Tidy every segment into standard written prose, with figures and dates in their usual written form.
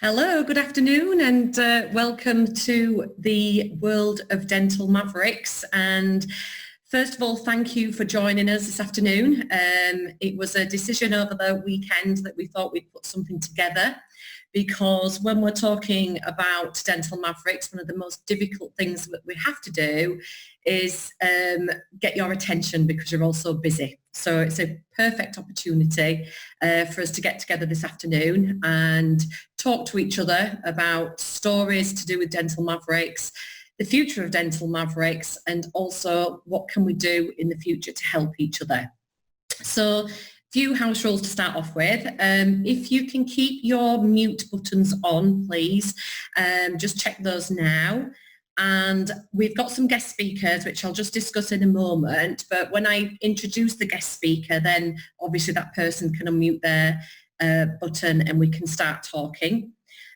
Hello, good afternoon, and welcome to the world of Dental Mavericks. And first of all, thank you for joining us this afternoon. It was a decision over the weekend that we thought we'd put something together, because when we're talking about Dental Mavericks, one of the most difficult things that we have to do is get your attention, because you're all so busy. So it's a perfect opportunity for us to get together this afternoon and talk to each other about stories to do with Dental Mavericks, the future of Dental Mavericks, and also what can we do in the future to help each other. So few house rules to start off with. If you can keep your mute buttons on, please, just check those now. And we've got some guest speakers, which I'll just discuss in a moment. But when I introduce the guest speaker, then obviously that person can unmute their button and we can start talking.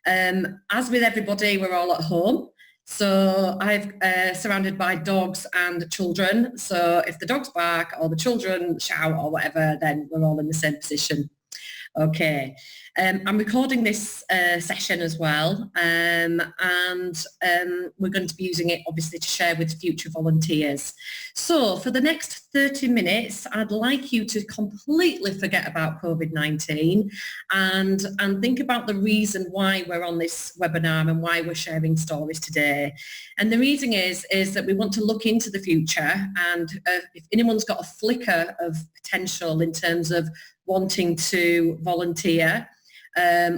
As with everybody, we're all at home. So I've surrounded by dogs and children. So if the dogs bark or the children shout or whatever, then we're all in the same position. Okay. I'm recording this session as well, and we're going to be using it obviously to share with future volunteers. So for the next 30 minutes, I'd like you to completely forget about COVID-19 and think about the reason why we're on this webinar and why we're sharing stories today. And the reason is that we want to look into the future, and if anyone's got a flicker of potential in terms of wanting to volunteer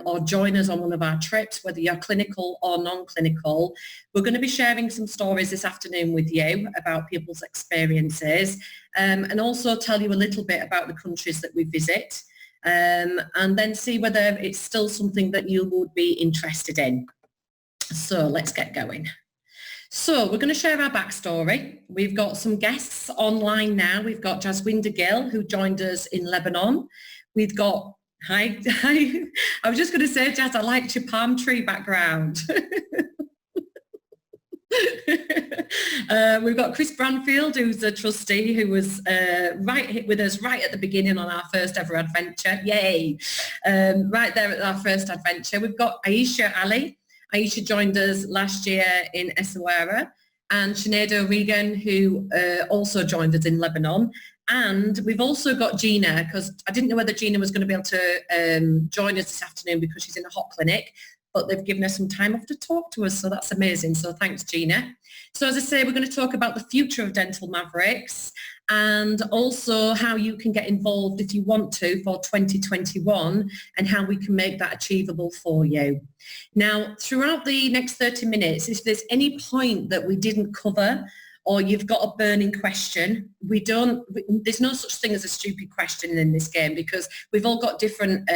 or join us on one of our trips, whether you're clinical or non-clinical, we're going to be sharing some stories this afternoon with you about people's experiences, and also tell you a little bit about the countries that we visit, and then see whether it's still something that you would be interested in. So let's get going. So we're going to share our backstory. We've got some guests online now. We've got Jasmine, who joined us in Lebanon. We've got, hi. I was just going to say, Jazz, I liked your palm tree background. We've got Chris Brownfield, who's a trustee, who was right with us right at the beginning on our first ever adventure. Yay! Right there at our first adventure. We've got Aisha Ali. Aisha joined us last year in Essaouira, and Sinead O'Regan, who also joined us in Lebanon. And we've also got Gina, because I didn't know whether Gina was going to be able to join us this afternoon because she's in a hot clinic, but they've given us some time off to talk to us, so that's amazing. So thanks, Gina. So as I say, we're going to talk about the future of Dental Mavericks and also how you can get involved if you want to for 2021 and how we can make that achievable for you. Now, throughout the next 30 minutes, if there's any point that we didn't cover or you've got a burning question, there's no such thing as a stupid question in this game, because we've all got different,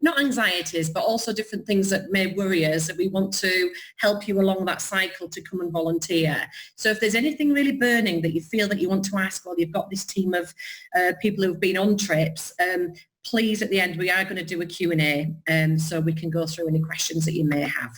not anxieties, but also different things that may worry us, that we want to help you along that cycle to come and volunteer. So if there's anything really burning that you feel that you want to ask, or you've got this team of people who've been on trips, please, at the end, we are going to do a Q&A, so we can go through any questions that you may have.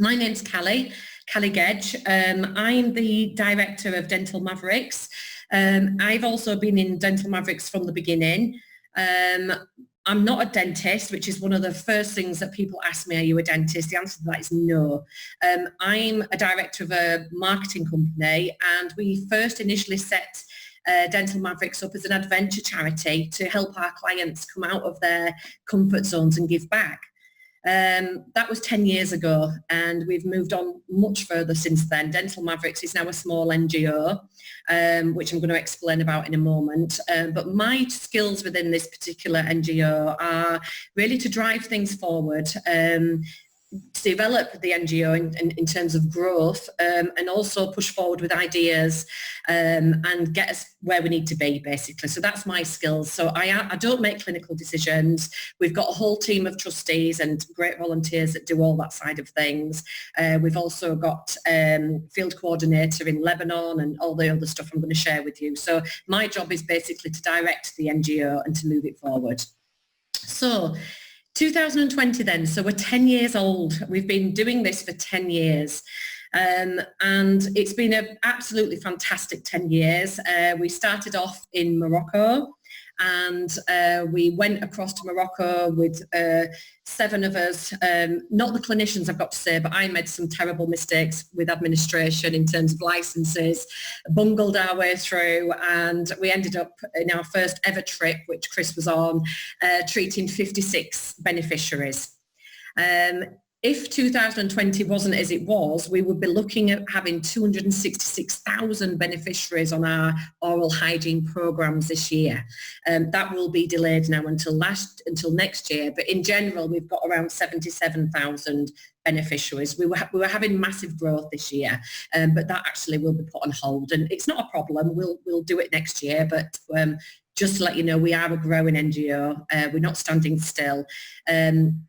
My name's Cali Gedge. I'm the director of Dental Mavericks. I've also been in Dental Mavericks from the beginning. I'm not a dentist, which is one of the first things that people ask me, are you a dentist? The answer to that is no. I'm a director of a marketing company, and we first initially set Dental Mavericks up as an adventure charity to help our clients come out of their comfort zones and give back. That was 10 years ago, and we've moved on much further since then. Dental Mavericks is now a small NGO, which I'm going to explain about in a moment. But my skills within this particular NGO are really to drive things forward, to develop the NGO in terms of growth, and also push forward with ideas and get us where we need to be, basically. So that's my skills. So I don't make clinical decisions. We've got a whole team of trustees and great volunteers that do all that side of things. We've also got field coordinator in Lebanon and all the other stuff I'm going to share with you. So my job is basically to direct the NGO and to move it forward. So 2020 then, so we're 10 years old. We've been doing this for 10 years. And it's been an absolutely fantastic 10 years. We started off in Morocco, and we went across to Morocco with 7 of us, not the clinicians I've got to say, but I made some terrible mistakes with administration in terms of licenses, bungled our way through, and we ended up in our first ever trip, which Chris was on, treating 56 beneficiaries. If 2020 wasn't as it was, we would be looking at having 266,000 beneficiaries on our oral hygiene programs this year. That will be delayed now until next year, but in general, we've got around 77,000 beneficiaries. We were having massive growth this year, but that actually will be put on hold, and it's not a problem. We'll do it next year, but just to let you know, we are a growing NGO. We're not standing still. And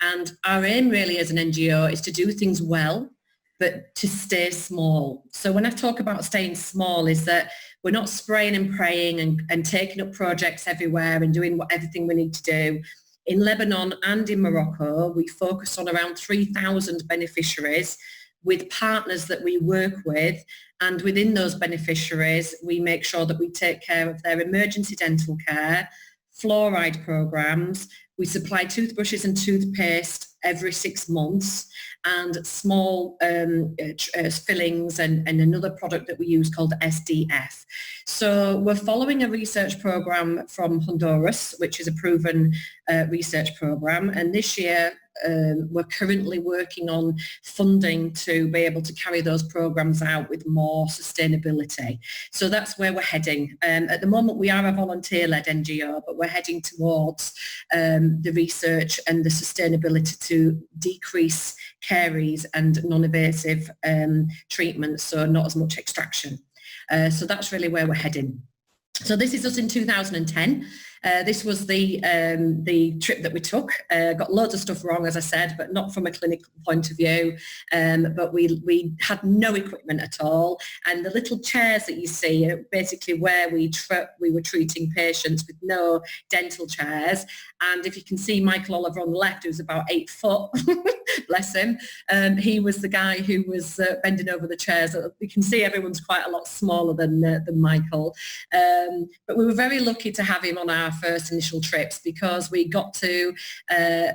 our aim really as an NGO is to do things well, but to stay small. So when I talk about staying small is that we're not spraying and praying and taking up projects everywhere and doing everything we need to do. In Lebanon and in Morocco, we focus on around 3,000 beneficiaries with partners that we work with, and within those beneficiaries we make sure that we take care of their emergency dental care, fluoride programs, we supply toothbrushes and toothpaste every 6 months, and small fillings and another product that we use called SDF. So we're following a research program from Honduras, which is a proven research program, and this year we're currently working on funding to be able to carry those programs out with more sustainability. So that's where we're heading. At the moment we are a volunteer-led NGO, but we're heading towards the research and the sustainability to decrease caries and non-invasive treatments, so not as much extraction. So that's really where we're heading. So this is us in 2010. This was the trip that we took. Got loads of stuff wrong, as I said, but not from a clinical point of view. But we had no equipment at all. And the little chairs that you see are basically where we were treating patients with no dental chairs. And if you can see Michael Oliver on the left, who's about 8 foot, bless him, he was the guy who was bending over the chairs. You can see everyone's quite a lot smaller than Michael. But we were very lucky to have him on our first initial trips because we got to,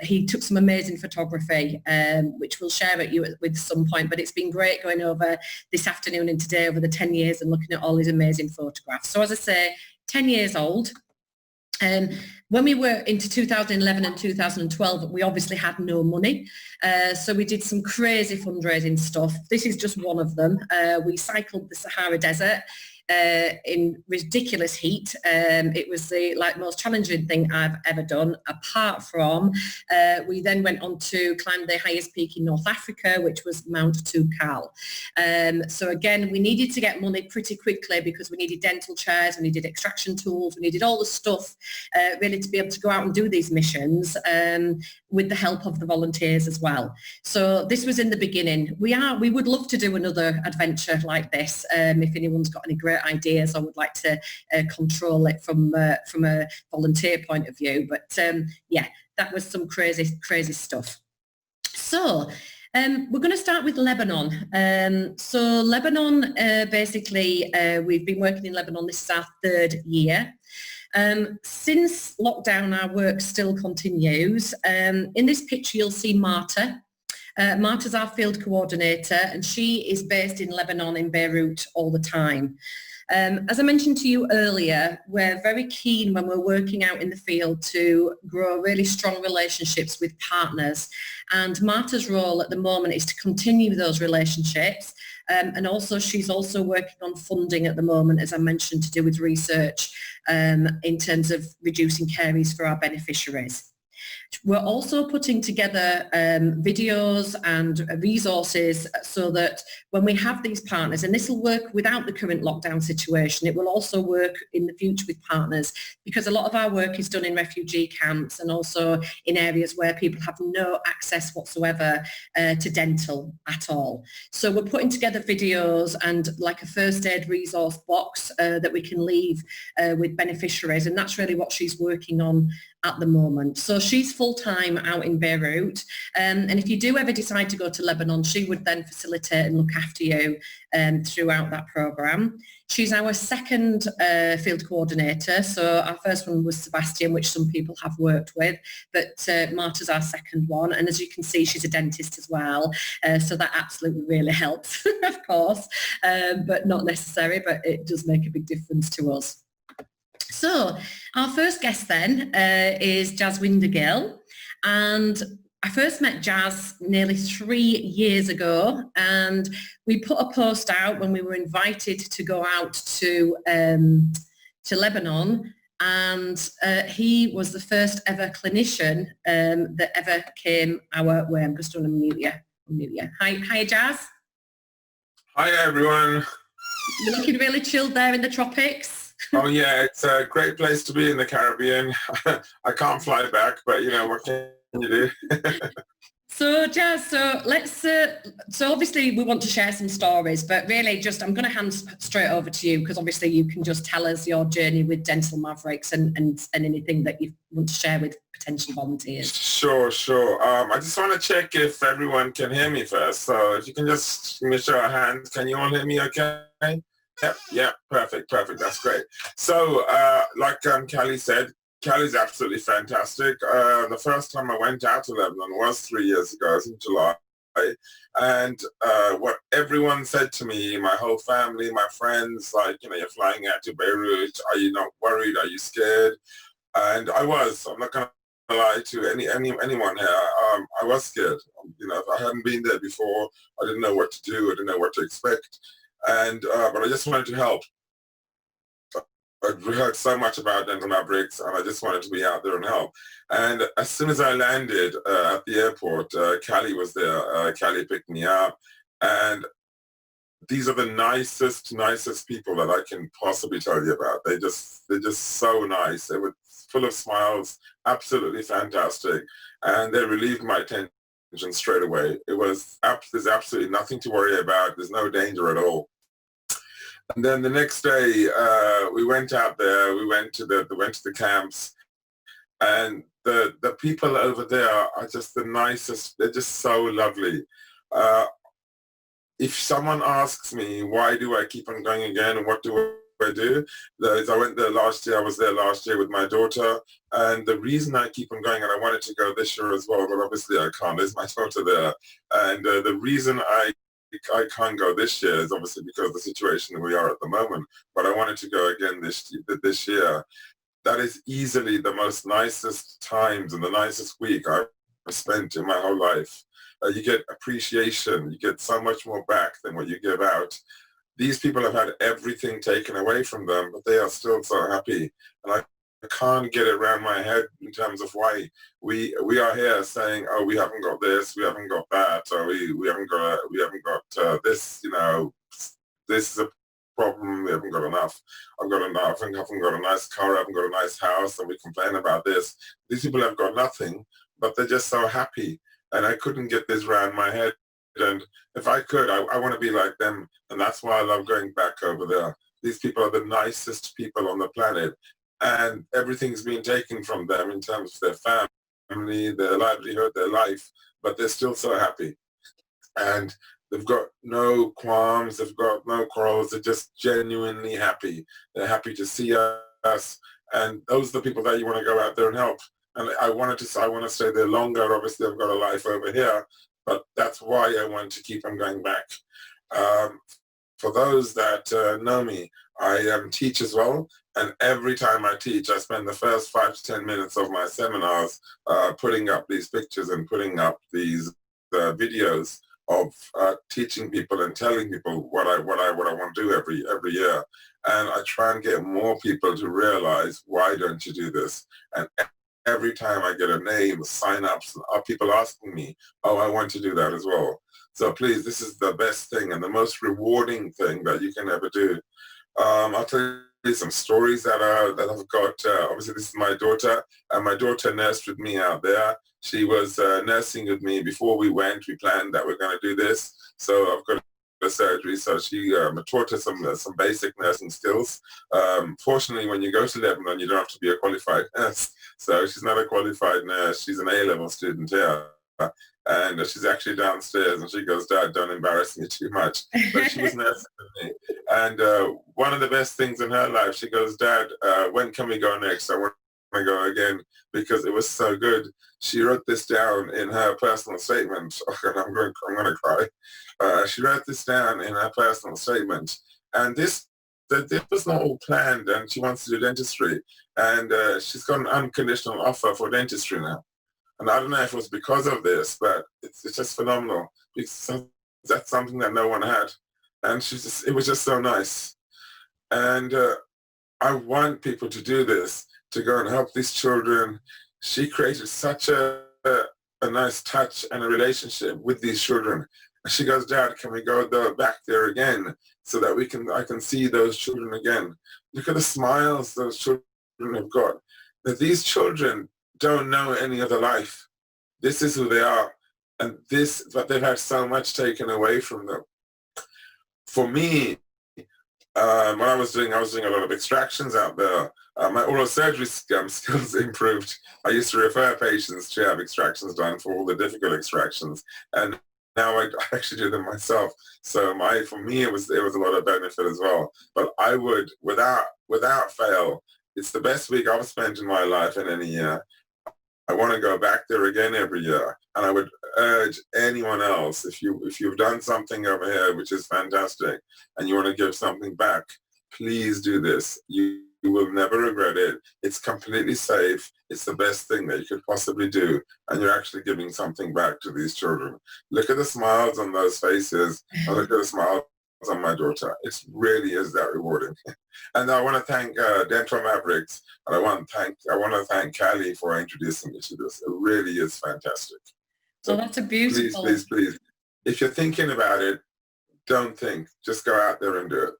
he took some amazing photography, which we'll share at you with some point, but it's been great going over this afternoon and today over the 10 years and looking at all these amazing photographs. So as I say, 10 years old. When we were into 2011 and 2012, we obviously had no money. So we did some crazy fundraising stuff. This is just one of them. We cycled the Sahara Desert in ridiculous heat. It was the most challenging thing I've ever done, apart from we then went on to climb the highest peak in North Africa, which was Mount Toubkal. So again, we needed to get money pretty quickly because we needed dental chairs, we needed extraction tools, we needed all the stuff really to be able to go out and do these missions with the help of the volunteers as well. So this was in the beginning. We would love to do another adventure like this. If anyone's got any great ideas, I would like to control it from a volunteer point of view. But yeah, that was some crazy stuff. So we're going to start with Lebanon. So Lebanon, basically, we've been working in Lebanon. This is our 3rd year. Since lockdown, our work still continues. In this picture, you'll see Marta. Marta's our field coordinator, and she is based in Lebanon, in Beirut, all the time. As I mentioned to you earlier, we're very keen when we're working out in the field to grow really strong relationships with partners. And Marta's role at the moment is to continue those relationships. And also she's also working on funding at the moment, as I mentioned, to do with research in terms of reducing caries for our beneficiaries. We're also putting together videos and resources so that when we have these partners, and this will work without the current lockdown situation, it will also work in the future with partners, because a lot of our work is done in refugee camps and also in areas where people have no access whatsoever to dental at all. So we're putting together videos and like a first aid resource box that we can leave with beneficiaries, and that's really what she's working on at the moment. So she's full-time out in Beirut. And if you do ever decide to go to Lebanon, she would then facilitate and look after you throughout that program. She's our second field coordinator. So our first one was Sebastian, which some people have worked with, but Marta's our second one. And as you can see, she's a dentist as well. So that absolutely really helps, of course, but not necessary, but it does make a big difference to us. So our first guest then is Jasmine DeGill, and I first met Jazz nearly 3 years ago, and we put a post out when we were invited to go out to Lebanon, and he was the first ever clinician that ever came our way. I'm just going to mute you. Hi, Jazz. Hi, everyone. You're looking really chilled there in the tropics. Oh yeah, it's a great place to be in the Caribbean. I can't fly back, but you know, what can you do? So Jazz, so let's, so obviously we want to share some stories, but really just, I'm going to hand straight over to you because obviously you can just tell us your journey with Dental Mavericks and anything that you want to share with potential volunteers. Sure. I just want to check if everyone can hear me first. So if you can just give me a show of hands, can you all hear me okay? Yeah, perfect. That's great. So like Cali said, Cali's absolutely fantastic. The first time I went out to Lebanon was 3 years ago. It was in July. And what everyone said to me, my whole family, my friends, like, you know, you're flying out to Beirut. Are you not worried? Are you scared? And I was. I'm not going to lie to anyone here. I was scared. You know, if I hadn't been there before, I didn't know what to do. I didn't know what to expect. And but I just wanted to help. I'd heard so much about Dental Mavericks, and I just wanted to be out there and help. And as soon as I landed at the airport, Cali was there. Cali picked me up, and these are the nicest people that I can possibly tell you about. They're just so nice. They were full of smiles, absolutely fantastic, and they relieved my tension straight away. There's absolutely nothing to worry about. There's no danger at all. And then the next day, we went out there. We went to the camps, and the people over there are just the nicest. They're just so lovely. If someone asks me why do I keep on going again and what do I do, I went there last year. I was there last year with my daughter, and the reason I keep on going, and I wanted to go this year as well, but obviously I can't. There's my daughter there, and the reason I can't go this year is obviously because of the situation we are at the moment, but I wanted to go again this year. That is easily the most nicest times and the nicest week I've spent in my whole life. You get appreciation. You get so much more back than what you give out. These people have had everything taken away from them, but they are still so happy. And I can't get it around my head in terms of why we are here saying, oh, we haven't got this, we haven't got that, or we haven't got this, you know, this is a problem, we haven't got enough. I haven't got a nice car, I haven't got a nice house, and we complain about this. These people have got nothing, but they're just so happy. And I couldn't get this around my head. And if I could, I want to be like them. And that's why I love going back over there. These people are the nicest people on the planet. And everything's been taken from them in terms of their family, their livelihood, their life, but they're still so happy. And they've got no qualms, they've got no quarrels, they're just genuinely happy. They're happy to see us. And those are the people that you want to go out there and help. And I want to stay there longer. Obviously, I've got a life over here, but that's why I want to keep on going back. For those that know me, I teach as well. And every time I teach, I spend the first 5 to 10 minutes of my seminars putting up these pictures and putting up these videos of teaching people and telling people what I want to do every year. And I try and get more people to realize, why don't you do this? And every time I get a name, sign-ups, people asking me, oh, I want to do that as well. So please, this is the best thing and the most rewarding thing that you can ever do. I'll tell you some stories that I've got. Obviously, this is my daughter, and my daughter nursed with me out there. She was nursing with me before we went. We planned that we're going to do this. So I've got the surgery, so she taught her some basic nursing skills. Fortunately, when you go to Lebanon, you don't have to be a qualified nurse. So she's not a qualified nurse. She's an A-level student here. And she's actually downstairs, and she goes, "Dad, don't embarrass me too much." But she was nursing with me. And one of the best things in her life, she goes, "Dad, when can we go next? I want to go again," because it was so good. She wrote this down in her personal statement. Oh, God, I'm going to cry. She wrote this down in her personal statement, and this was not all planned. And she wants to do dentistry, and she's got an unconditional offer for dentistry now. And I don't know if it was because of this, but it's just phenomenal. Because that's something that no one had, and it was just so nice. And I want people to do this, to go and help these children. She created such a nice touch and a relationship with these children. And she goes, "Dad, can we go back there again so that I can see those children again?" Look at the smiles those children have got. That these children don't know any other life. This is who they are. And but they've had so much taken away from them. For me, what I was doing a lot of extractions out there. My oral surgery skills improved. I used to refer patients to have extractions done for all the difficult extractions, and now I actually do them myself. So for me, it was a lot of benefit as well. But I would, without fail, it's the best week I've spent in my life in any year. I want to go back there again every year, and I would urge anyone else, if you've done something over here which is fantastic and you want to give something back, please do this. You will never regret it. It's completely safe. It's the best thing that you could possibly do, and you're actually giving something back to these children. Look at the smiles on those faces, and look at the smiles on my daughter. It really is that rewarding. And I want to thank Dental Mavericks, and I want to thank Cali for introducing me to this. It really is fantastic. So that's a beautiful. Please. If you're thinking about it, don't think. Just go out there and do it.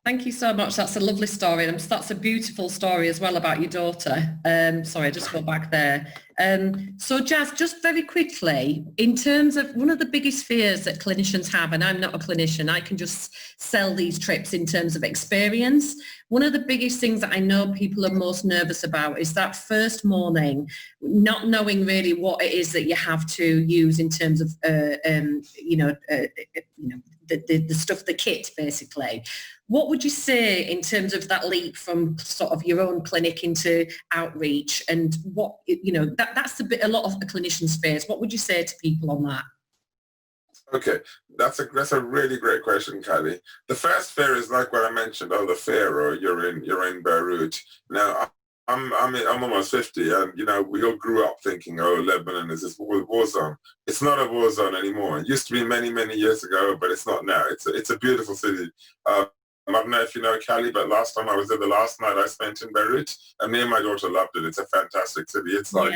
Thank you so much. That's a lovely story. And that's a beautiful story as well about your daughter. Sorry, I just go back there. So Jazz, just very quickly, in terms of one of the biggest fears that clinicians have, and I'm not a clinician, I can just sell these trips in terms of experience. One of the biggest things that I know people are most nervous about is that first morning, not knowing really what it is that you have to use in terms of, the stuff, the kit, basically. What would you say in terms of that leap from sort of your own clinic into outreach, and what, that's a lot of the clinician's fears. What would you say to people on that? Okay, that's a really great question, Cali. The first fear is like what I mentioned. Oh, the fear, or you're in Beirut. Now, I'm almost 50, and we all grew up thinking, oh, Lebanon is this war zone. It's not a war zone anymore. It used to be many, many years ago, but it's not now. It's a beautiful city. I don't know if you know Cali, but last time I was there, the last night I spent in Beirut, and me and my daughter loved it. It's a fantastic city. It's like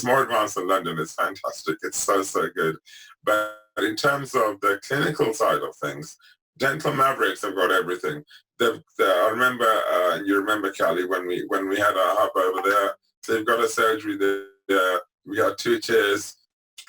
more advanced than London. It's fantastic. It's so good. But in terms of the clinical side of things, Dental Mavericks have got everything. I remember, and you remember, Cali, when we had our hub over there. They've got a surgery there. We got 2 chairs.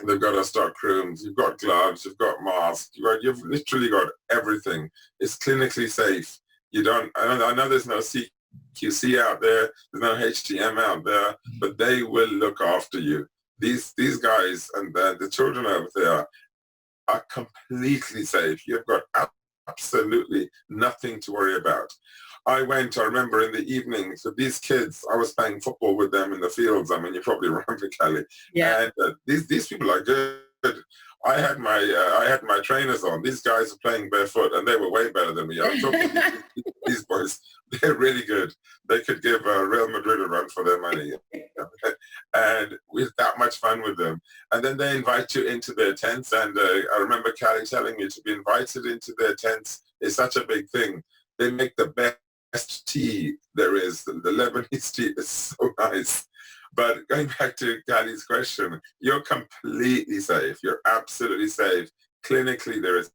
They've got a stock rooms. You've got gloves. You've got masks. You've literally got everything. It's clinically safe. I know there's no CQC out there. There's no HTM out there, but they will look after you. These guys and the children over there are completely safe. You've got absolutely nothing to worry about. I remember in the evenings with these kids, I was playing football with them in the fields. I mean, you probably remember, Cali. Yeah. And these people are good. I had my trainers on. These guys are playing barefoot, and they were way better than me. I'm talking these boys. They're really good. They could give Real Madrid a run for their money. And we had that much fun with them. And then they invite you into their tents. And I remember Cali telling me to be invited into their tents is such a big thing. They make the best tea there is. The Lebanese tea is so nice. But going back to Cali's question, you're completely safe. You're absolutely safe. Clinically, there is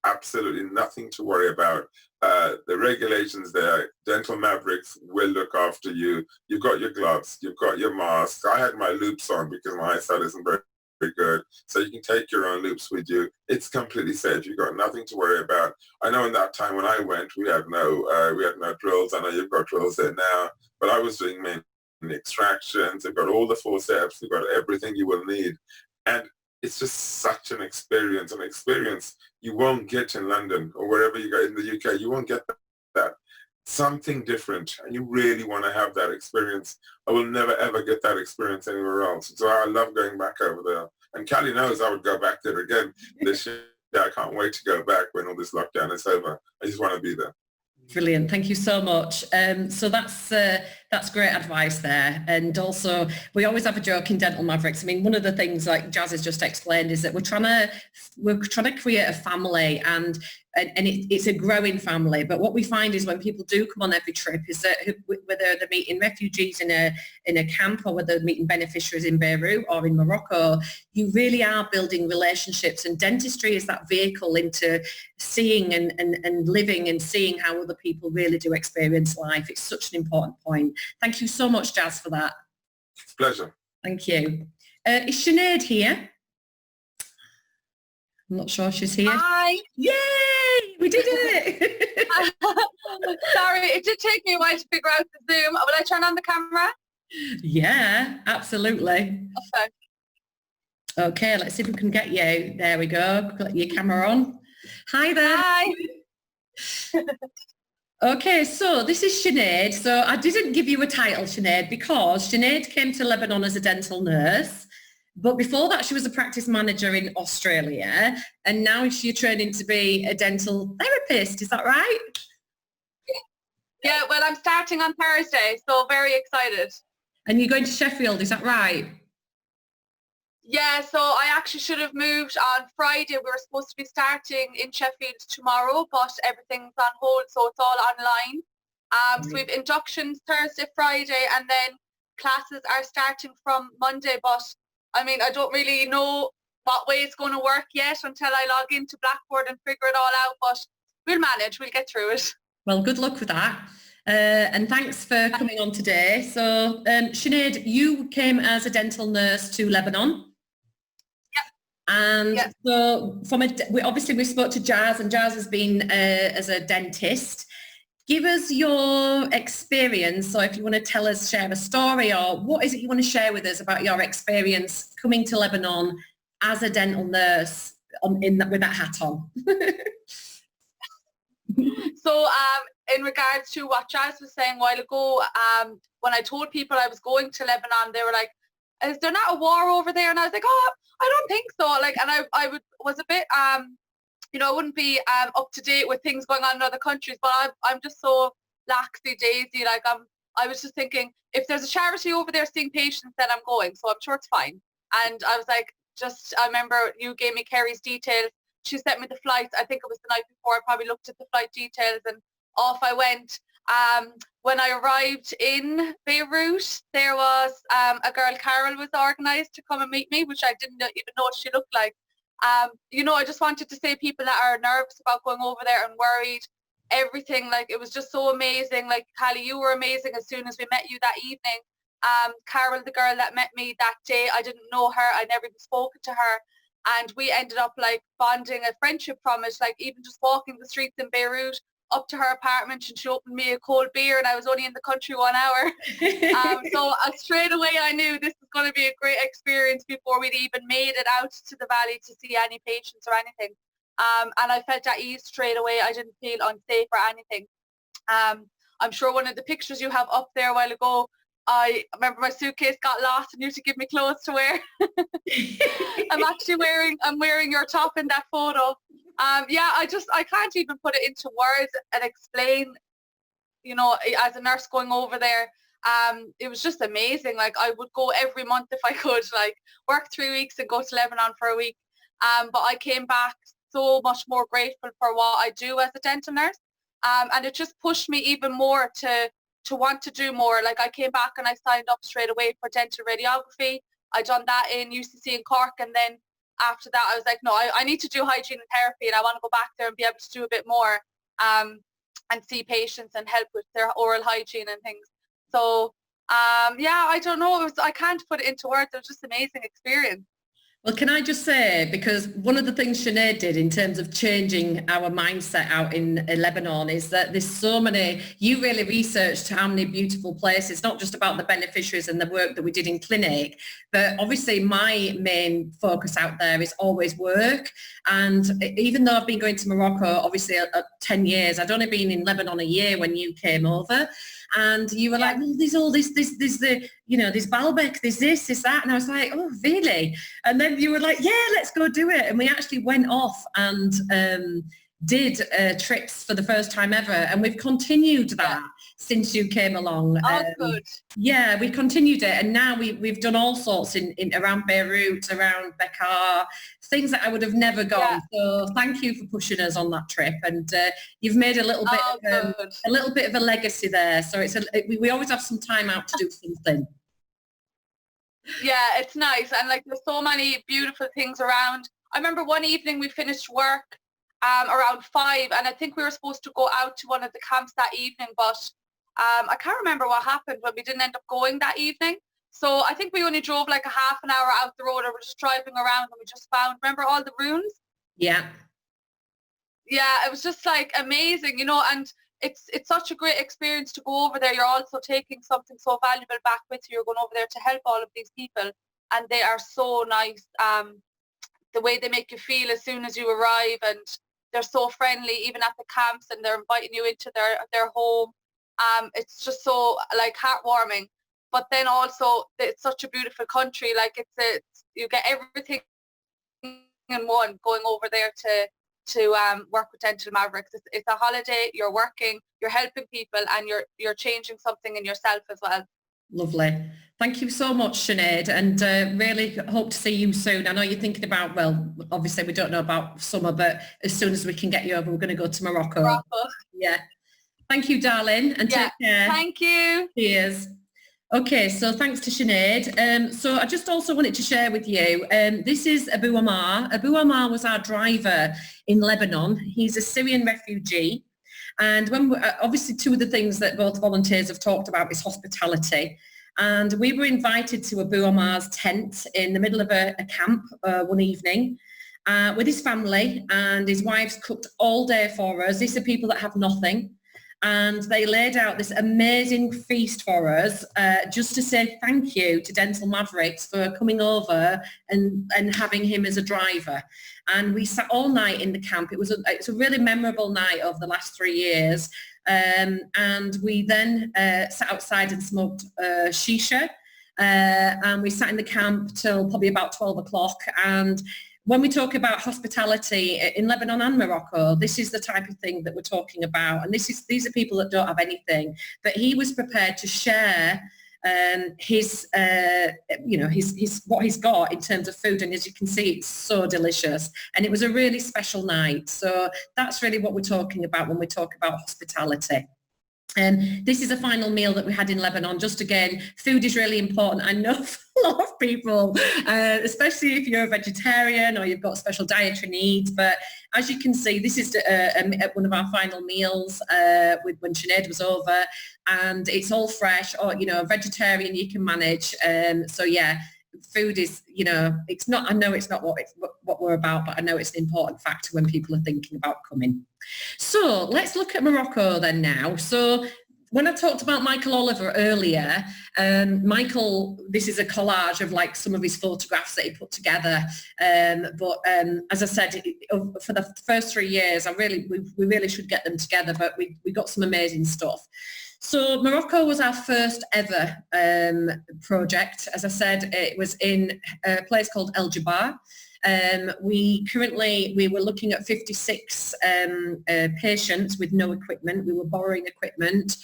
absolutely nothing to worry about. The regulations there, Dental Mavericks will look after you. You've got your gloves. You've got your mask. I had my loops on because my eyesight isn't very good. So you can take your own loops with you. It's completely safe. You've got nothing to worry about. I know in that time when I went, we had no drills. I know you've got drills there now, but I was doing mainly extractions. They've got all the forceps. They've got everything you will need. And it's just such an experience you won't get in London or wherever you go in the UK. You won't get that. Something different, and you really want to have that experience. I will never ever get that experience anywhere else. So I love going back over there. And Cali knows I would go back there again this year. I can't wait to go back when all this lockdown is over. I just want to be there. Brilliant. Thank you so much. So that's great advice there. And also, we always have a joke in Dental Mavericks. I mean, one of the things like Jazz has just explained is that we're trying to create a family, and it's a growing family. But what we find is when people do come on every trip is that whether they're meeting refugees in a camp or whether they're meeting beneficiaries in Beirut or in Morocco, you really are building relationships, and dentistry is that vehicle into seeing and living and seeing how other people really do experience life. It's such an important point. Thank you so much, Jazz, for that. It's a pleasure. Thank you. Is Sinead here? I'm not sure if she's here. Hi. Yay! We did it! Sorry, it did take me a while to figure out the Zoom. Will I turn on the camera? Yeah, absolutely. Okay. Okay, let's see if we can get you. There we go. Put your camera on. Hi there. Hi. Okay, so this is Sinead. So I didn't give you a title, Sinead, because Sinead came to Lebanon as a dental nurse. But before that, she was a practice manager in Australia. And now she's training to be a dental therapist. Is that right? Yeah, well, I'm starting on Thursday, so very excited. And you're going to Sheffield, is that right? Yeah, so I actually should have moved on Friday. We were supposed to be starting in Sheffield tomorrow, but everything's on hold, so it's all online. So we have inductions Thursday, Friday, and then classes are starting from Monday. But I mean, I don't really know what way it's going to work yet until I log into Blackboard and figure it all out, but we'll manage, we'll get through it. Well, good luck with that. And thanks for coming on today. So, Sinead, you came as a dental nurse to Lebanon. And so we spoke to Jazz, and Jazz has been as a dentist. Give us your experience. So if you want to share a story, or what is it you want to share with us about your experience coming to Lebanon as a dental nurse with that hat on? So in regards to what Jazz was saying a while ago, when I told people I was going to Lebanon, they were like, is there not a war over there? And I was like, oh, I don't think so. Like, and I was a bit, I wouldn't be up to date with things going on in other countries, but I'm just so laxy-daisy. Like, I was just thinking, if there's a charity over there seeing patients, then I'm going. So I'm sure it's fine. And I was like, I remember you gave me Kerry's details. She sent me the flights. I think it was the night before. I probably looked at the flight details and off I went. When I arrived in Beirut, there was a girl, Carol, was organised to come and meet me, which I didn't even know what she looked like. I just wanted to say, people that are nervous about going over there and worried, everything, like, it was just so amazing. Like, Cali, you were amazing as soon as we met you that evening. Carol, the girl that met me that day, I didn't know her. I never even spoken to her. And we ended up like bonding a friendship from it, like even just walking the streets in Beirut up to her apartment, and she opened me a cold beer, and I was only in the country 1 hour. So straight away I knew this was going to be a great experience before we'd even made it out to the valley to see any patients or anything. And I felt at ease straight away. I didn't feel unsafe or anything. I'm sure one of the pictures you have up there a while ago, I remember my suitcase got lost and you had to give me clothes to wear. I'm wearing your top in that photo. I can't even put it into words and explain, as a nurse going over there, it was just amazing. Like, I would go every month if I could, like work 3 weeks and go to Lebanon for a week. But I came back so much more grateful for what I do as a dental nurse. And it just pushed me even more to want to do more. Like, I came back and I signed up straight away for dental radiography. I done that in UCC in Cork, and then after that I was like, no, I need to do hygiene and therapy, and I want to go back there and be able to do a bit more and see patients and help with their oral hygiene and things. So I don't know, I can't put it into words. It was just an amazing experience. Well, can I just say, because one of the things Sinead did in terms of changing our mindset out in Lebanon is that there's so many, you really researched how many beautiful places, not just about the beneficiaries and the work that we did in clinic, but obviously my main focus out there is always work. And even though I've been going to Morocco, obviously 10 years, I'd only been in Lebanon a year when you came over. And you were like, well, there's all this, there's the, you know, there's Baalbek, there's this, that. And I was like, oh, really? And then you were like, yeah, let's go do it. And we actually went off and did trips for the first time ever. And we've continued that since you came along. Oh, good. Yeah, we continued it. And now we've done all sorts in around Beirut, around Bekaa, things that I would have never gone. So thank you for pushing us on that trip. And you've made a little bit of a legacy there. So we always have some time out to do something. Yeah, it's nice. And like there's so many beautiful things around. I remember one evening we finished work around 5, and I think we were supposed to go out to one of the camps that evening, but I can't remember what happened when we didn't end up going that evening. So I think we only drove like a half an hour out the road, or we're just driving around, and we just found, remember all the ruins? Yeah. Yeah, it was just like amazing, you know, and it's such a great experience to go over there. You're also taking something so valuable back with you. You're going over there to help all of these people, and they are so nice. The way they make you feel as soon as you arrive, and they're so friendly even at the camps, and they're inviting you into their home. It's just so like heartwarming. But then also it's such a beautiful country. Like it's you get everything in one going over there to work with Dental Mavericks. It's a holiday. You're working, you're helping people, and you're changing something in yourself as well. Lovely. Thank you so much, Sinead, and really hope to see you soon. I know you're thinking about, well, obviously we don't know about summer, but as soon as we can get you over, we're going to go to Morocco. Yeah. Thank you, darling, and take care. Thank you. Cheers. Okay, so thanks to Sinead. So I just also wanted to share with you, this is Abu Omar. Abu Omar was our driver in Lebanon. He's a Syrian refugee. And when obviously two of the things that both volunteers have talked about is hospitality. And we were invited to Abu Omar's tent in the middle of a camp one evening with his family, and his wife's cooked all day for us. These are people that have nothing. And they laid out this amazing feast for us just to say thank you to Dental Mavericks for coming over and having him as a driver. And we sat all night in the camp. It was a really memorable night of the last 3 years. And we then sat outside and smoked shisha. And we sat in the camp till probably about 12 o'clock. And when we talk about hospitality in Lebanon and Morocco, this is the type of thing that we're talking about. And these are people that don't have anything. But he was prepared to share his what he's got in terms of food, and as you can see, it's so delicious, and it was a really special night. So that's really what we're talking about when we talk about hospitality. And this is a final meal that we had in Lebanon. Just again, food is really important. I know for a lot of people, especially if you're a vegetarian or you've got special dietary needs. But as you can see, this is one of our final meals when Sinead was over, and it's all fresh. Or vegetarian you can manage. So yeah. Food is, it's not, I know it's not what we're about, but I know it's an important factor when people are thinking about coming. So let's look at Morocco then now. So when I talked about Michael Oliver earlier, Michael, this is a collage of like some of his photographs that he put together. But as I said, for the first 3 years, we really should get them together, but we got some amazing stuff. So Morocco was our first ever project. As I said, it was in a place called El Jabbar. We were looking at 56 patients with no equipment. We were borrowing equipment,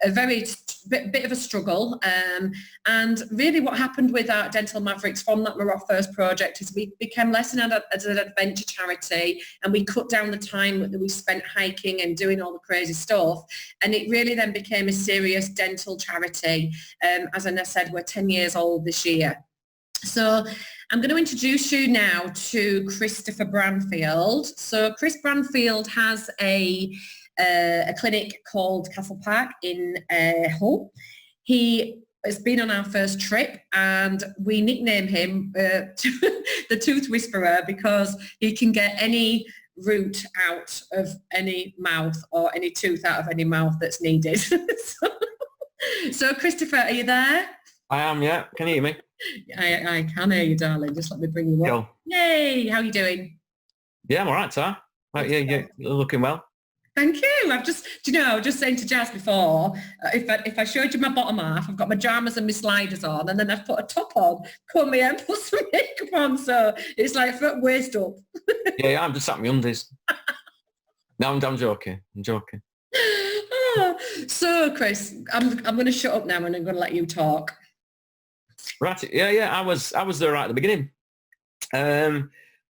a very bit of a struggle. And really what happened with our Dental Mavericks from that Morocco first project is we became less as an adventure charity, and we cut down the time that we spent hiking and doing all the crazy stuff. And it really then became a serious dental charity. As I said, we're 10 years old this year. So I'm going to introduce you now to Christopher Brownfield. So Chris Brownfield has a clinic called Castle Park in Hull. He has been on our first trip, and we nickname him the Tooth Whisperer because he can get any root out of any mouth or any tooth out of any mouth that's needed. So Christopher, are you there? I am, yeah. Can you hear me? I can hear you, darling. Just let me bring you up. Cool. Yay! How are you doing? Yeah, I'm all right, Tara. Right, yeah, you're looking well. Thank you. I was just saying to Jazz before, if I showed you my bottom half, I've got my pajamas and my sliders on, and then I've put a top on, come here and put some makeup on, so it's like foot waist up. Yeah, I'm just sat in my undies. No, I'm joking. I'm joking. So, Chris, I'm going to shut up now and I'm going to let you talk. Right. Yeah. I was there right at the beginning.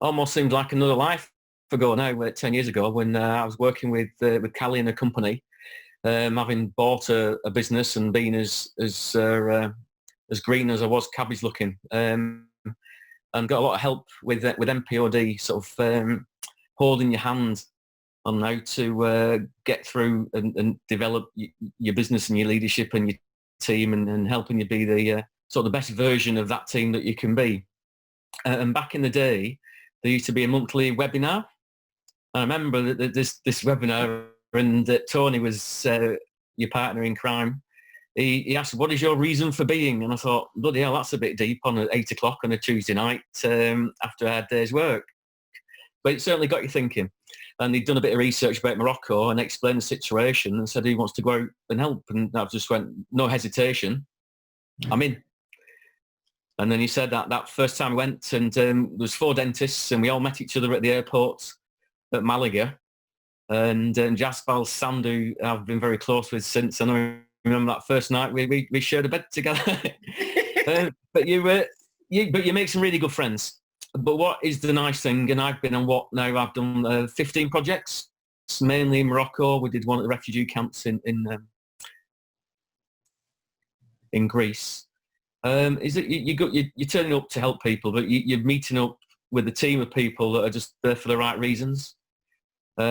Almost seemed like another life ago now, 10 years ago, when I was working with Cali and a company, having bought a business and being as green as I was cabbage looking, and got a lot of help with MPOD, sort of holding your hand on how to get through and develop your business and your leadership and your team, and helping you be the sort of the best version of that team that you can be. And back in the day, there used to be a monthly webinar. I remember that this webinar, and Tony was your partner in crime. He asked, "What is your reason for being?" And I thought, bloody hell, that's a bit deep on at 8 o'clock on a Tuesday night after a hard day's work. But it certainly got you thinking. And he'd done a bit of research about Morocco and explained the situation and said he wants to go out and help. And I just went, no hesitation, I'm in. And then he said that first time I went, and there was 4 dentists, and we all met each other at the airport at Malaga. And Jasmine, Sand, who I've been very close with since, and I remember that first night we shared a bed together. But you make some really good friends. But what is the nice thing, and I've been on I've done 15 projects, mainly in Morocco. We did one at the refugee camps in Greece. Is that you're turning up to help people, but you're meeting up with a team of people that are just there for the right reasons. We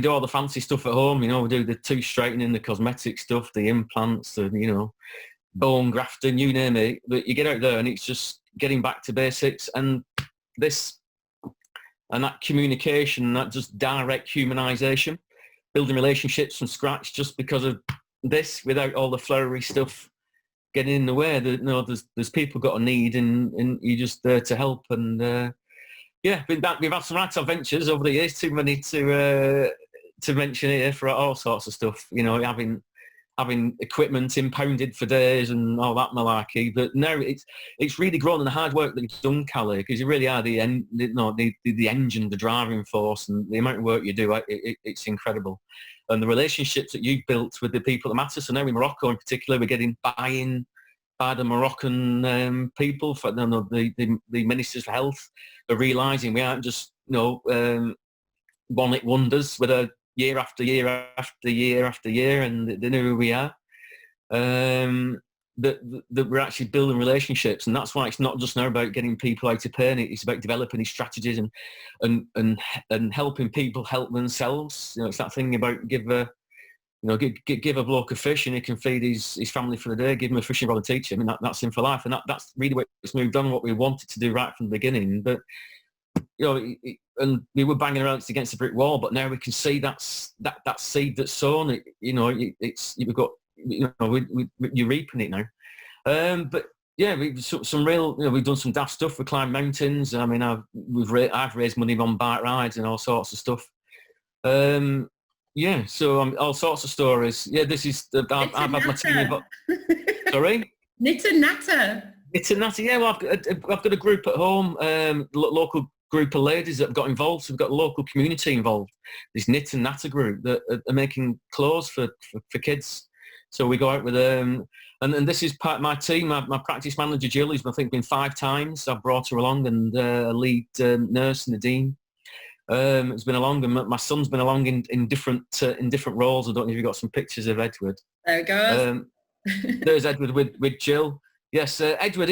do all the fancy stuff at home. We do the tooth straightening, the cosmetic stuff, the implants, the bone grafting, you name it. But you get out there and it's just getting back to basics, and that communication, that just direct humanization, building relationships from scratch just because of this, without all the flowery stuff getting in the way. There's people got a need, and you're just there to help. And we've had some right adventures over the years, too many to mention here, for all sorts of stuff. Having equipment impounded for days and all that malarkey. But no, it's really grown in the hard work that you've done, Cali, because you really are the engine, the driving force, and the amount of work you do, it's incredible. And the relationships that you've built with the people that matter. So now in Morocco in particular, we're getting buy-in by the Moroccan people, for the ministers for health, are realising we aren't just one-hit wonders with a year after year after year after year, and they know who we are. That we're actually building relationships, and that's why it's not just now about getting people out of pain. It's about developing these strategies and helping people help themselves. It's that thing about give a bloke a fish and he can feed his family for the day. Give him a fishing rod and teach him, and that's him for life. And that's really what it's moved on, what we wanted to do right from the beginning. But and we were banging around against a brick wall, but now we can see that seed that's sown. You're reaping it now. But yeah, we've done some daft stuff. We climbed mountains. I mean, I've raised money on bike rides and all sorts of stuff. So all sorts of stories. Yeah, this is I've had my team. Sorry, Knit and Natter. Knit and Natter. Yeah, well, I've got a group at home, local group of ladies that have got involved. So we've got the local community involved. This Knit and Natter group that are making clothes for kids. So we go out with them, and this is part of my team. My practice manager Jill, who's I think been 5 times. I've brought her along, and a lead nurse Nadine has been along, and my son's been along in different roles. I don't know if you've got some pictures of Edward. There it goes. There's Edward with Jill. Yes, Edward.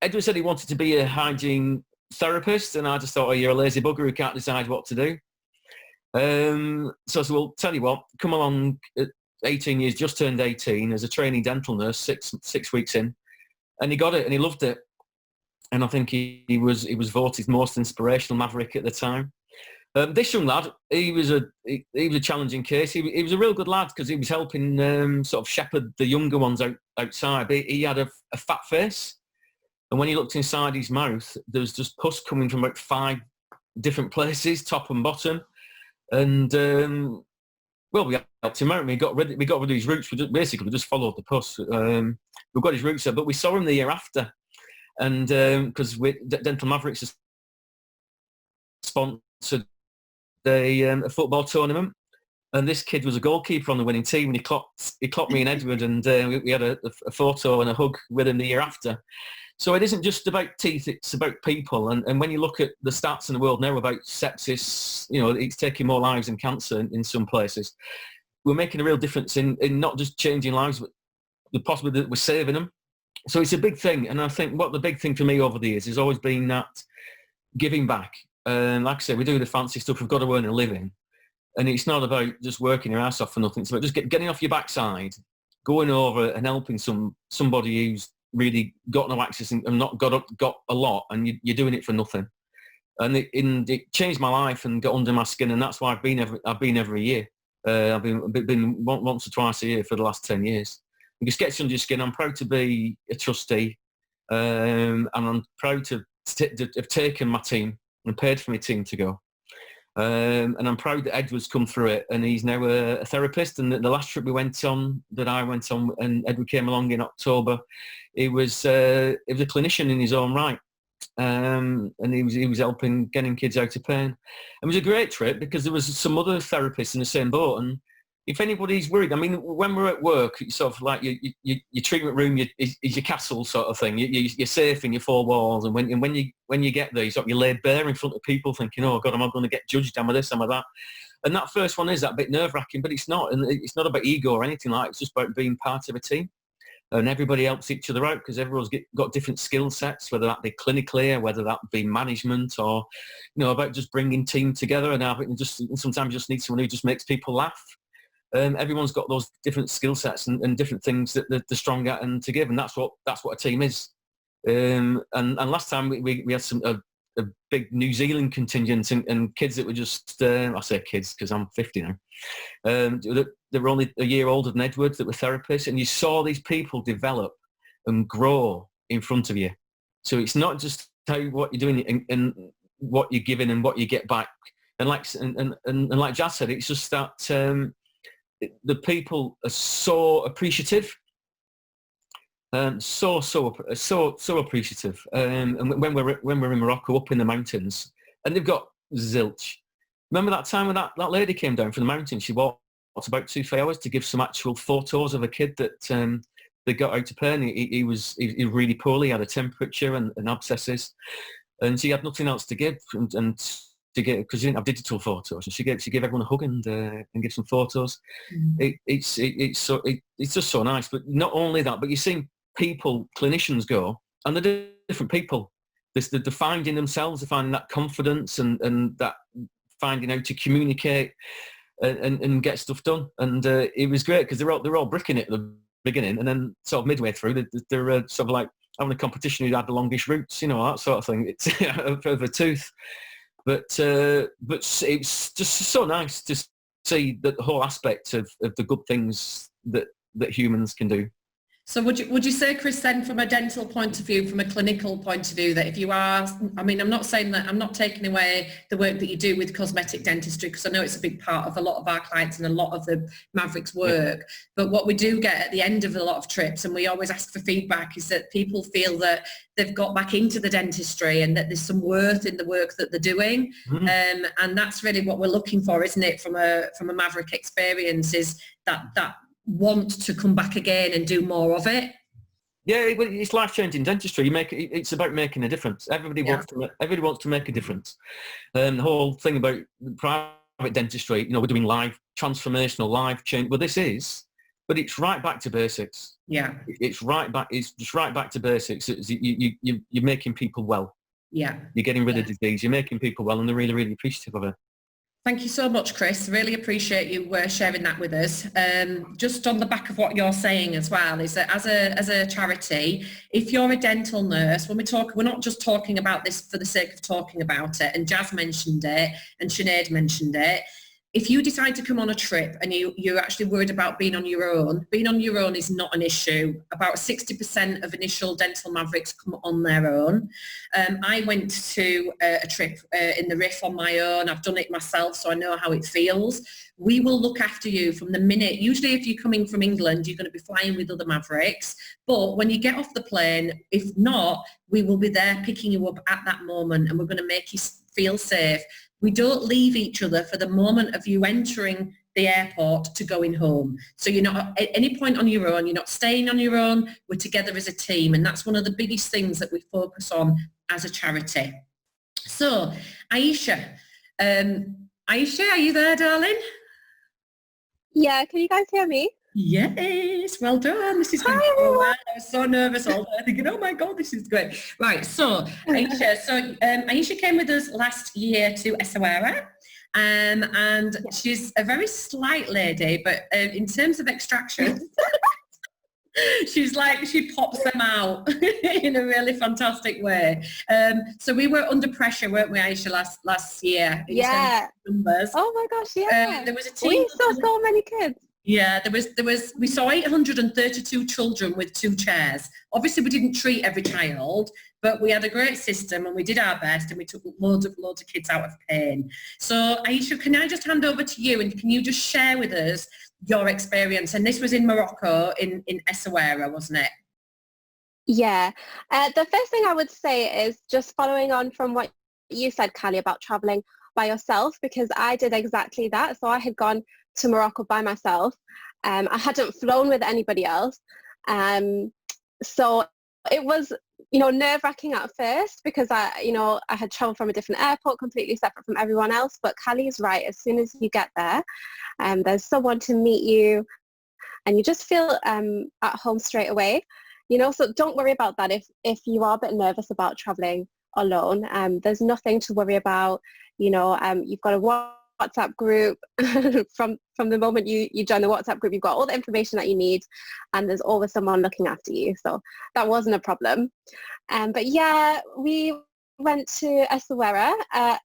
Edward said he wanted to be a hygiene therapist, and I just thought, you're a lazy bugger who can't decide what to do. So I said, well, tell you what, come along 18 years, just turned 18 as a trainee dental nurse, six weeks in, and he got it and he loved it. And I think he was voted most inspirational maverick at the time. This young lad, he was a challenging case. He was a real good lad because he was helping sort of shepherd the younger ones outside. But he had a fat face, and when he looked inside his mouth, there was just pus coming from about 5 different places, top and bottom. And well, we helped him out. We got rid of his roots. We just followed the pus. We got his roots there, but we saw him the year after. And because Dental Mavericks has sponsored a football tournament, and this kid was a goalkeeper on the winning team, and he clocked me and Edward, and we had a photo and a hug with him the year after. So it isn't just about teeth, it's about people. And when you look at the stats in the world now about sepsis, you know, it's taking more lives than cancer in some places. We're making a real difference in not just changing lives, but the possibility that we're saving them. So it's a big thing. And I think what the big thing for me over the years has always been that giving back. Like I say, we do the fancy stuff. We've got to earn a living. And it's not about just working your ass off for nothing. It's about just getting off your backside, going over and helping somebody who's really got no access and not got a lot, and you're doing it for nothing. And it changed my life and got under my skin. And that's why I've been every year. I've been once or twice a year for the last 10 years. It just gets under your skin. I'm proud to be a trustee, and I'm proud to have taken my team and paid for my team to go. And I'm proud that Edward's come through it, and he's now a therapist. And the last trip that I went on, and Edward came along in October, he was a clinician in his own right, and he was helping getting kids out of pain. It was a great trip because there was some other therapists in the same boat, and if anybody's worried, I mean, when we're at work, it's sort of like your treatment room is your castle sort of thing. You're safe in your 4 walls, and when you get there, you lay bare in front of people thinking, oh God, am I going to get judged? Am I this? Am I that? And that first one is that bit nerve-wracking, but it's not. And it's not about ego or anything like that. It's just about being part of a team. And everybody helps each other out because everyone's got different skill sets, whether that be clinically or whether that be management, or, you know, about just bringing team together. And sometimes you just need someone who just makes people laugh. Everyone's got those different skill sets and different things that they're strong at and to give, and that's what a team is. And last time we had a big New Zealand contingent and kids that were just I say kids because I'm 50 now. They were only a year older than Edward, that were therapists, and you saw these people develop and grow in front of you. So it's not just what you're doing and what you're giving and what you get back. And like Jazz said, it's just that. The people are so appreciative, so appreciative. And when we're in Morocco, up in the mountains, and they've got zilch. Remember that time when that lady came down from the mountain? She walked about 2-3 hours to give some actual photos of a kid that they got out of pain. He was really poorly. He had a temperature and abscesses, and she had nothing else to give. And to get, because she didn't have digital photos, and she gave everyone a hug and give some photos. It's just so nice. But not only that, but you're seeing people, clinicians go, and they're different people. They're finding themselves, they're finding that confidence and that finding how to communicate and get stuff done. And it was great because they're all bricking it at the beginning, and then sort of midway through, they're sort of like having a competition who had the longest roots, you know, that sort of thing. It's of a tooth. But it's just so nice to see that the whole aspect of the good things that humans can do. So would you say, Chris, then from a dental point of view, from a clinical point of view, that if you are, I mean, I'm not saying that, I'm not taking away the work that you do with cosmetic dentistry, because I know it's a big part of a lot of our clients and a lot of the Mavericks work, but what we do get at the end of a lot of trips, and we always ask for feedback, is that people feel that they've got back into the dentistry and that there's some worth in the work that they're doing. And that's really what we're looking for, isn't it, from a Maverick experience, is that want to come back again and do more of it. Yeah, it's life-changing dentistry. It's about making a difference. Everybody wants to make a difference. The whole thing about private dentistry, you know, we're doing live transformational, life change. But it's right back to basics. Yeah, it's just right back to basics. You're making people well. Yeah, you're getting rid of disease. You're making people well, and they're really, really appreciative of it. Thank you so much, Chris. Really appreciate you sharing that with us. Just on the back of what you're saying as well, is that as a charity, if you're a dental nurse, when we talk, we're not just talking about this for the sake of talking about it, and Jazz mentioned it, and Sinead mentioned it. If you decide to come on a trip and you're actually worried about being on your own is not an issue. About 60% of initial dental mavericks come on their own. I went to a trip in the Riff on my own. I've done it myself, so I know how it feels. We will look after you from the minute. Usually if you're coming from England, you're going to be flying with other Mavericks. But when you get off the plane, if not, we will be there picking you up at that moment, and we're going to make you feel safe. We don't leave each other for the moment of you entering the airport to going home. So you're not at any point on your own. You're not staying on your own. We're together as a team. And that's one of the biggest things that we focus on as a charity. So Aisha, Aisha, are you there, darling? Yeah, can you guys hear me? Yes, well done. This is going to go well. I was so nervous all day thinking, oh my God, this is great. Right, so Aisha, Aisha came with us last year to Essaouira, and she's a very slight lady, but in terms of extraction, she's like, she pops them out in a really fantastic way. So we were under pressure, weren't we, Aisha, last year? Yeah. Numbers. Oh my gosh, yeah. There was a team. We saw so many kids. Yeah, we saw 832 children with 2 chairs. Obviously we didn't treat every child, but we had a great system and we did our best, and we took loads of kids out of pain. So Aisha, can I just hand over to you, and can you just share with us your experience? And this was in Morocco, in Essaouira, wasn't it? Yeah. The first thing I would say is just following on from what you said, Cali, about traveling by yourself, because I did exactly that. So I had gone to Morocco by myself. I hadn't flown with anybody else. So it was, nerve-wracking at first, because I had traveled from a different airport, completely separate from everyone else. But Cali's right. As soon as you get there, there's someone to meet you, and you just feel at home straight away. So don't worry about that if you are a bit nervous about traveling alone. There's nothing to worry about. You've got a WhatsApp group. from the moment you join the WhatsApp group, you've got all the information that you need, and there's always someone looking after you. So that wasn't a problem. But yeah, we went to Essaouira,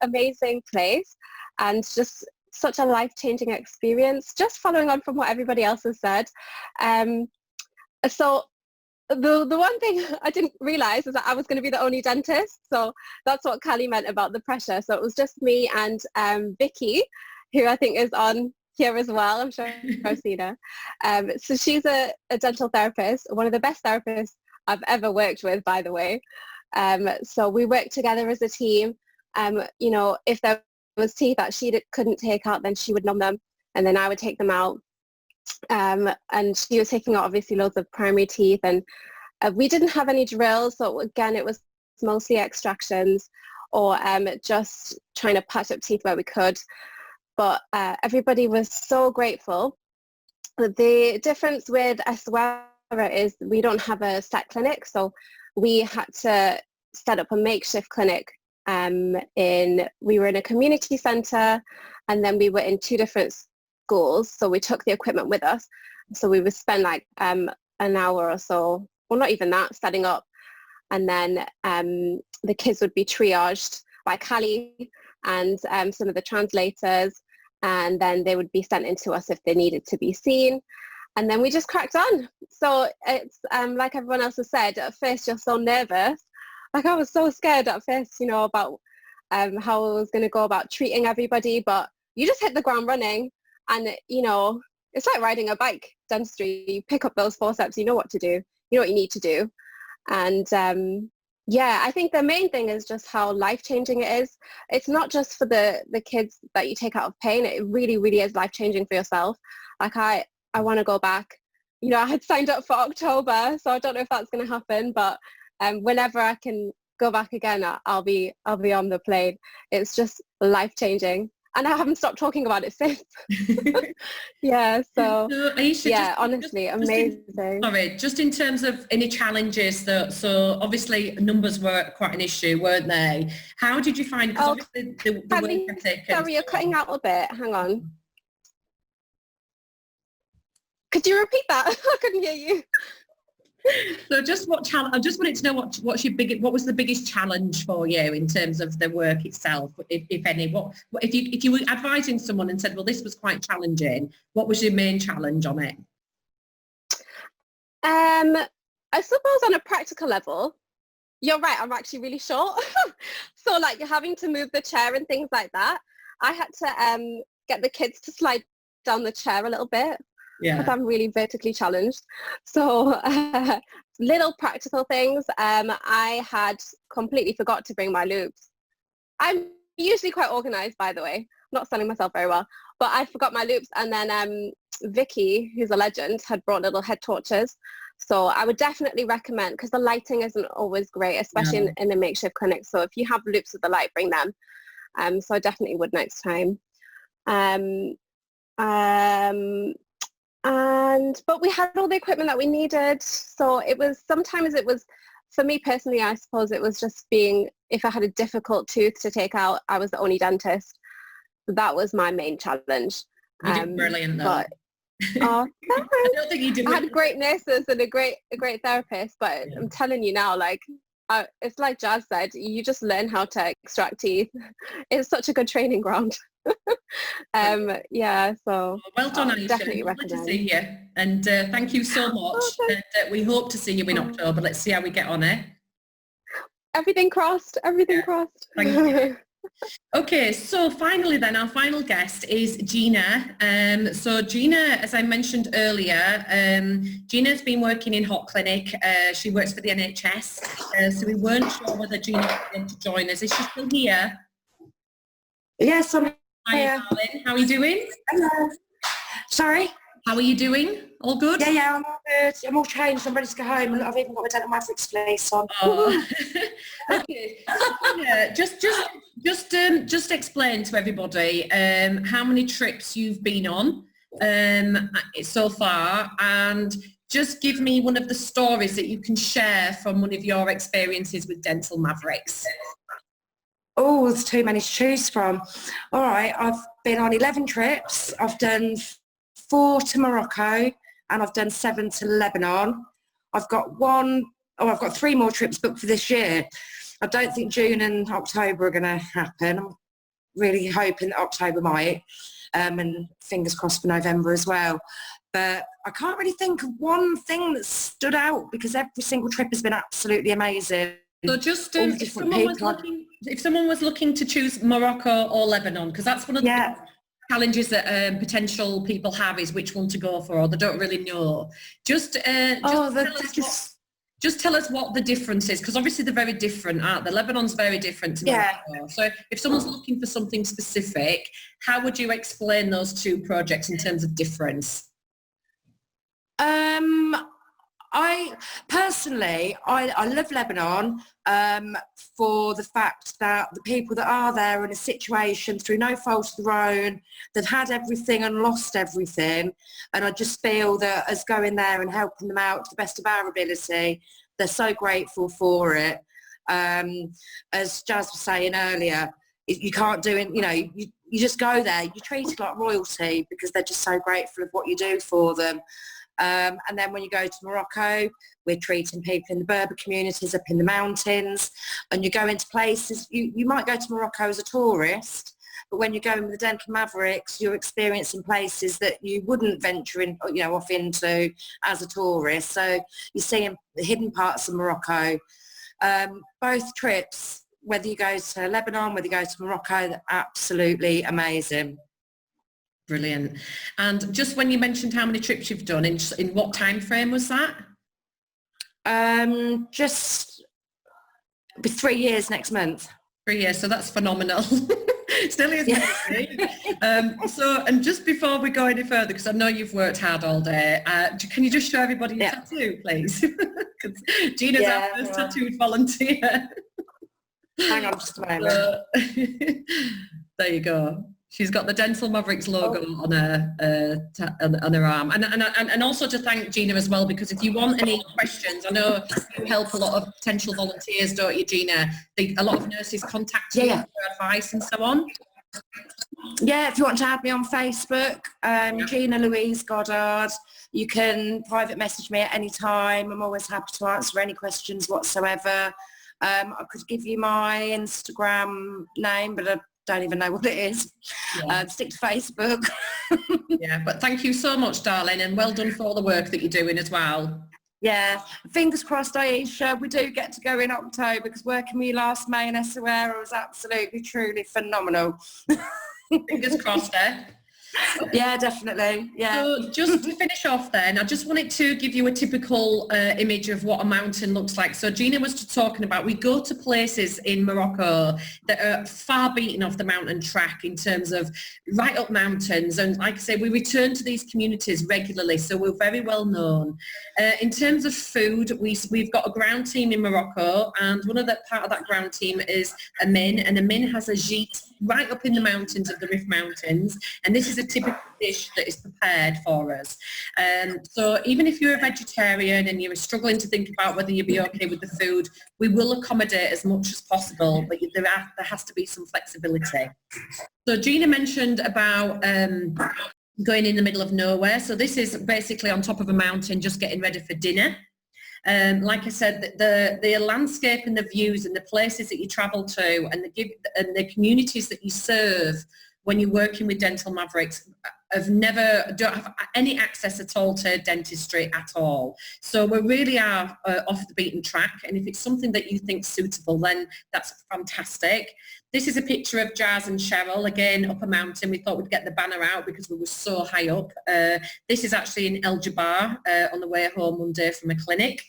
amazing place, and just such a life-changing experience, just following on from what everybody else has said. So the one thing I didn't realize is that I was going to be the only dentist. So that's what Cali meant about the pressure. So it was just me and Vicky, who I think is on here as well. I'm sure I've seen her. So she's a dental therapist, one of the best therapists I've ever worked with, by the way. So we worked together as a team. If there was teeth that she couldn't take out, then she would numb them, and then I would take them out. And she was taking out obviously loads of primary teeth, and we didn't have any drills, so again it was mostly extractions or just trying to patch up teeth where we could. But everybody was so grateful. The difference with Essaouira is we don't have a set clinic, so we had to set up a makeshift clinic. We were in a community centre, and then we were in 2 different schools, so we took the equipment with us. So we would spend like an hour or so, well not even that, setting up, and then the kids would be triaged by Cali and some of the translators, and then they would be sent in to us if they needed to be seen, and then we just cracked on. So it's like everyone else has said, at first you're so nervous. Like I was so scared at first, about how I was going to go about treating everybody, but you just hit the ground running. And, it's like riding a bike, dentistry. You pick up those forceps, you know what to do, you know what you need to do. And I think the main thing is just how life-changing it is. It's not just for the kids that you take out of pain. It really, really is life-changing for yourself. Like I want to go back. I had signed up for October, so I don't know if that's going to happen, but whenever I can go back again, I'll be on the plane. It's just life-changing. and I haven't stopped talking about it since. Yeah, so Aisha, yeah, honestly, amazing. Just in terms of any challenges, so obviously numbers were quite an issue, weren't they? How did you find, because obviously the work ethic... Sorry, you're cutting out a bit. Hang on. Could you repeat that? I couldn't hear you. So just I just wanted to know what was the biggest challenge for you in terms of the work itself, if any? What if you were advising someone and said, well, this was quite challenging, what was your main challenge on it? I suppose on a practical level, you're right, I'm actually really short. So like having to move the chair and things like that, I had to get the kids to slide down the chair a little bit. Yeah, because I'm really vertically challenged. So little practical things. I had completely forgot to bring my loops. I'm usually quite organized, by the way, not selling myself very well, but I forgot my loops. And then Vicky, who's a legend, had brought little head torches. So I would definitely recommend, because the lighting isn't always great, especially in a makeshift clinic. So if you have loops with the light, bring them. So I definitely would next time. But we had all the equipment that we needed. So sometimes it was, for me personally, I suppose it was just if I had a difficult tooth to take out, I was the only dentist. That was my main challenge. You did brilliant though. But, I don't think you did. I had great nurses and a great therapist, but I'm telling you now, like, it's like Jazz said, you just learn how to extract teeth. It's such a good training ground. Yeah, so well done, Aisha. Definitely Lovely recommend. to see you, and thank you so much. And we hope to see you in October. Let's see how we get on, eh? Everything crossed. Thank you. Okay, so finally then, our final guest is Gina. So Gina, as I mentioned earlier, Gina's been working in Hot Clinic. She works for the NHS, so we weren't sure whether Gina was going to join us. Is she still here? Yes, I'm Hi, here. darling. How are you doing? Hello. Sorry? How are you doing? All good? Yeah, I'm all good. I'm all changed. I'm ready to go home. I've even got my Dental Mavericks fleece on. Oh. Okay. Yeah, just explain to everybody how many trips you've been on so far, and just give me one of the stories that you can share from one of your experiences with Dental Mavericks. Oh, there's too many to choose from. All right, I've been on 11 trips. I've done 4 to Morocco and I've done 7 to Lebanon. I've got 3 more trips booked for this year. I don't think June and October are going to happen. I'm really hoping that October might, and fingers crossed for November as well. But I can't really think of one thing that stood out because every single trip has been absolutely amazing. So just if someone was looking to choose Morocco or Lebanon, because that's one of the challenges that potential people have, is which one to go for, or they don't really know. Just tell us what the difference is, because obviously they're very different, aren't they? Lebanon's very different to Morocco. So if someone's looking for something specific, how would you explain those two projects in terms of difference? I personally love Lebanon for the fact that the people that are there in a situation through no fault of their own, they've had everything and lost everything, and I just feel that as going there and helping them out to the best of our ability, they're so grateful for it. As Jazz was saying earlier, you can't do it, you just go there, you're treated like royalty because they're just so grateful of what you do for them. And then when you go to Morocco, we're treating people in the Berber communities up in the mountains, and you go into places, you might go to Morocco as a tourist, but when you're going with the Dental Mavericks, you're experiencing places that you wouldn't venture in, off into as a tourist. So you're seeing the hidden parts of Morocco. Both trips, whether you go to Lebanon, whether you go to Morocco, they're absolutely amazing. Brilliant. And just when you mentioned how many trips you've done, in what time frame was that? Just it'll be 3 years next month. 3 years, so that's phenomenal. Still is amazing. And just before we go any further, because I know you've worked hard all day, can you just show everybody your tattoo, please? Because Gina's our first tattooed volunteer. Hang on just a moment. There you go. She's got the Dental Mavericks logo on her arm. And also to thank Gina as well, because if you want any questions, I know you help a lot of potential volunteers, don't you, Gina? A lot of nurses contact you for advice and so on. Yeah, if you want to add me on Facebook, Gina Louise Goddard, you can private message me at any time. I'm always happy to answer any questions whatsoever. I could give you my Instagram name, but I don't even know what it is. Stick to Facebook. Yeah, but thank you so much, darling, and well done for all the work that you're doing as well. Yeah, fingers crossed, Aisha. We do get to go in October, because working with you last May in Essaouira was absolutely, truly phenomenal. Fingers crossed, eh? Yeah, definitely. Yeah. So just to finish off then, I just wanted to give you a typical image of what a mountain looks like. So Gina was talking about, we go to places in Morocco that are far beaten off the mountain track in terms of right up mountains. And like I say, we return to these communities regularly, so we're very well known. In terms of food, we've got a ground team in Morocco, and one of the part of that ground team is a min, and a min has a gîte right up in the mountains of the Rif Mountains, and this is a typical dish that is prepared for us. So even if you're a vegetarian and you're struggling to think about whether you'll be okay with the food, we will accommodate as much as possible, but there has to be some flexibility. So Gina mentioned about going in the middle of nowhere. So this is basically on top of a mountain, just getting ready for dinner. Like I said, the landscape and the views and the places that you travel to and the communities that you serve when you're working with Dental Mavericks don't have any access at all to dentistry at all. So we really are off the beaten track, and if it's something that you think suitable, then that's fantastic. This is a picture of Jazz and Cheryl, again, up a mountain. We thought we'd get the banner out because we were so high up. This is actually in El Jabbar on the way home one day from a clinic.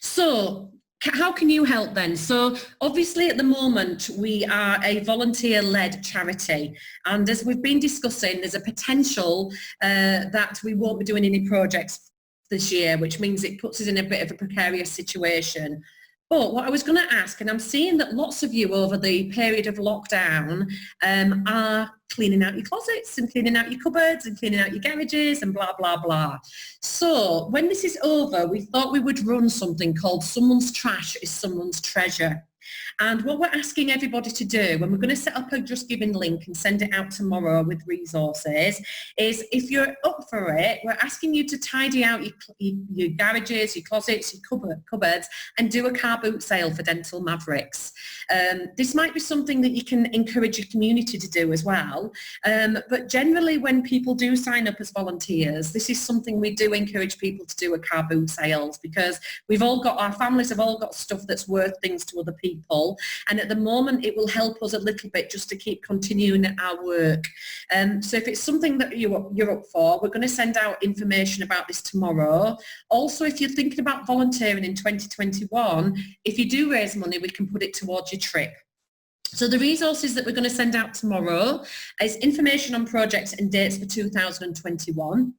So how can you help then? So obviously at the moment we are a volunteer-led charity, and as we've been discussing, there's a potential that we won't be doing any projects this year, which means it puts us in a bit of a precarious situation. But what I was going to ask, and I'm seeing that lots of you over the period of lockdown are cleaning out your closets and cleaning out your cupboards and cleaning out your garages and blah, blah, blah. So when this is over, we thought we would run something called Someone's Trash is Someone's Treasure. And what we're asking everybody to do, and we're going to set up a Just Giving link and send it out tomorrow with resources, is if you're up for it, we're asking you to tidy out your garages, your closets, your cupboards, and do a car boot sale for Dental Mavericks. This might be something that you can encourage your community to do as well. But generally when people do sign up as volunteers, this is something we do encourage people to do a car boot sales, because our families have all got stuff that's worth things to other people. And at the moment it will help us a little bit just to keep continuing our work. So if it's something that you're up for, we're going to send out information about this tomorrow. Also, if you're thinking about volunteering in 2021, if you do raise money, we can put it towards your trip. So the resources that we're going to send out tomorrow is information on projects and dates for 2021.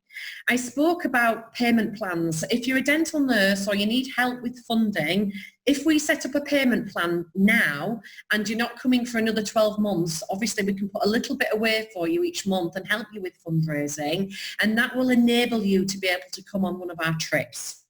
I spoke about payment plans. If you're a dental nurse or you need help with funding, if we set up a payment plan now and you're not coming for another 12 months, obviously we can put a little bit away for you each month and help you with fundraising, and that will enable you to be able to come on one of our trips.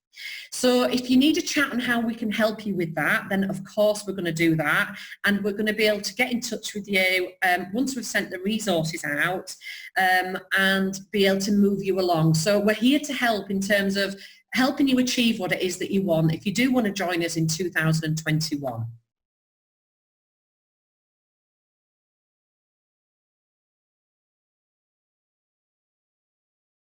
So if you need a chat on how we can help you with that, then of course we're going to do that, and we're going to be able to get in touch with you once we've sent the resources out and be able to move you along. So we're here to help in terms of helping you achieve what it is that you want if you do want to join us in 2021.